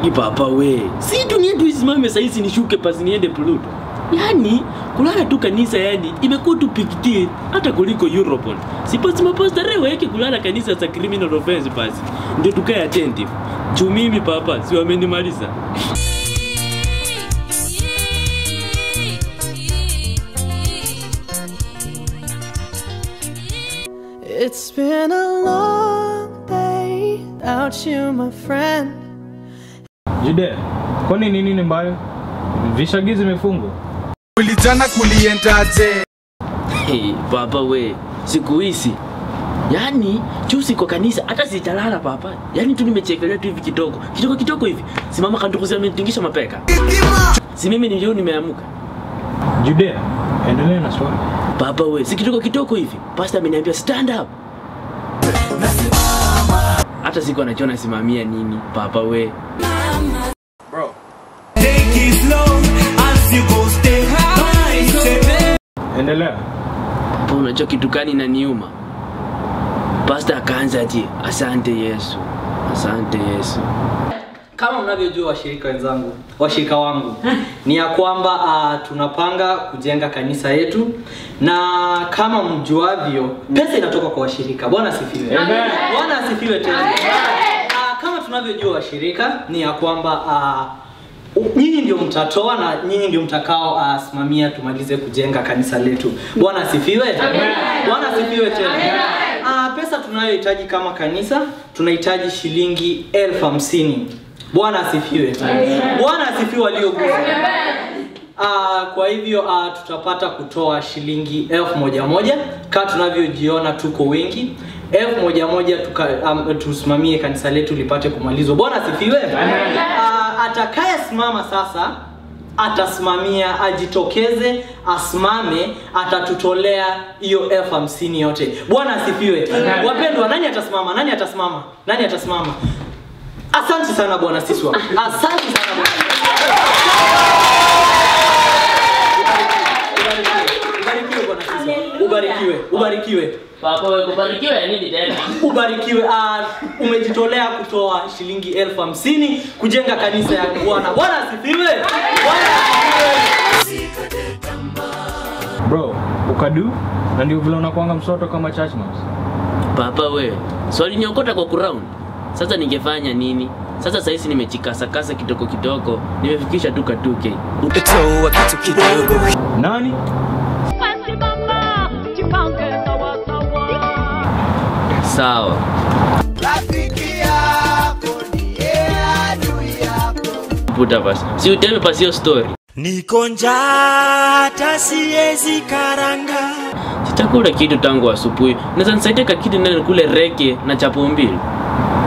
Cheki papa we. Si dunia tu isimame sasa hizi nishuke pasi niende Pluto. Yani kulala tu kanisa yani imekuwa tu big deal hata kuliko Europol. Si pasi mapasta leo yake kulala kanisa za criminal offense pasi. Ndio tukae attentive. Juu mimi papa si wamenimaliza. It's been a long day without you, my friend. Jude, kwani nini mbaya? Vishagizi mefungwa. Ulijana kuliendaje? Hey, papa we, siku hizi. Yani, juzi kwa kanisa hata sitalala papa. Yani tu nimechekelea tu hivi kidogo hivi. Si mama kandukuzi amenitingisha mapeka. Si mimi ndio nimeamuka. Jude, endelea na swali. Papa we, si kidogo hivi. Pastor ameniambia stand up. Hata siku anachoona simamia nini, papa we. Bro, take it slow as you go stay high. Endelea. Papa unajua kitu gani na niuma? Pastor akaanza ati asante Yesu. Asante Yesu. Kama mnavyojua washirika wangu ni ya kwamba tunapanga kujenga kanisa yetu, na kama mjuavyo pesa inatoka kwa washirika. Bwana asifiwe. Amen. Bwana asifiwe tena. Kama tunavyojua washirika ni ya kwamba nyinyi ndio mtatoa na nyinyi ndio mtakao simamia tumalize kujenga kanisa letu. Bwana asifiwe. Bwana asifiwe tena. Pesa tunayohitaji kama kanisa tunahitaji shilingi 50,000. Bwana asifiwe. Bwana asifiwe waliogusa. Kwa hivyo tutapata kutoa shilingi 1,000 kama tunavyojiona tuko wengi. 1,000 tusimamie kanisa letu lipate kumalizwa. Bwana asifiwe. Atakaye simama sasa atasimamia, ajitokeze, asimame, atatutolea hiyo 50,000 yote. Bwana asifiwe. Wapendwa, nani atasimama? Nani atasimama? Asante sana Bwana Siswa. Asante sana Bwana. Ubarikiwe Bwana Siswa. Ubarikiwe. Papa wewe kubarikiwe nini tena? Ubarikiwe. Umejitolea kutoa shilingi 50,000 kujenga kanisa ya Bwana. Bwana asifiwe. Bwana asifiwe. Bro, ukadu na ndio vile unakuanga msoto kama church mouse. Papa wewe, swali nyokota kwa ground. Sasa ningefanya nini? Sasa hizi nimechikasa kidogo, nimefikisha tu ka 2K. Utoa kitu kidogo. Nani? Sawa. Rafiki yako ni adui yako. Puta basi. Si uteme pasi hiyo story. Niko njaa hata siwezi karanga. Sitakula kitu tangu asubuhi. Naweza nisaidia kitu nene kule reke na chapo mbili.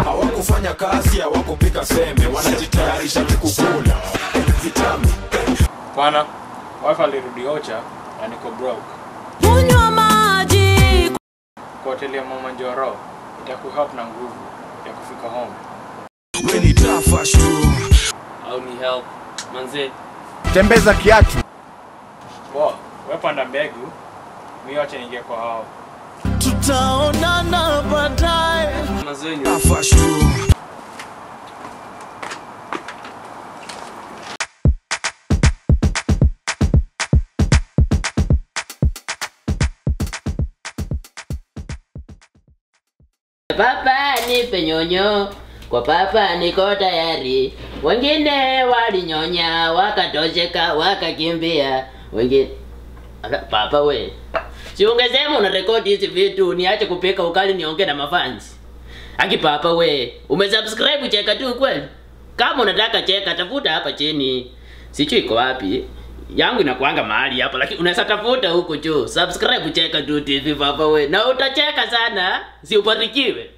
Hawakufanya kazi, hawakupika sembe, wanajitayarisha kukula vitamu. Bwana, wife alirudi Ocha na niko broke. Kunywa maji. Kwa hoteli ya Mama Njoro itakuhelp na nguvu ya kufika home. We ni tafash tu. Au ni help manze. Tembeza kiatu. Poa, wewe panda mbegu, mimi acha ningie kwa hao. Tutaonana baadaye. Manze Tafash tu. Papa nipe nyonyo, kwa papa niko tayari. Wengine walinyonya, wakatosheka, wakakimbia. Wengine papa we. Si ungesema unarekodi hizi vitu niache kupika ukali niongee na mafans. Aki papa we, umesubscribe cheka tu kweli? Kama unataka cheka tafuta hapa chini. Sijui iko wapi. Yangu inakuanga mahali hapa lakini unaweza tafuta huko juu. Subscribe cheka tu TV papa we. Na utacheka sana. Si ubarikiwe.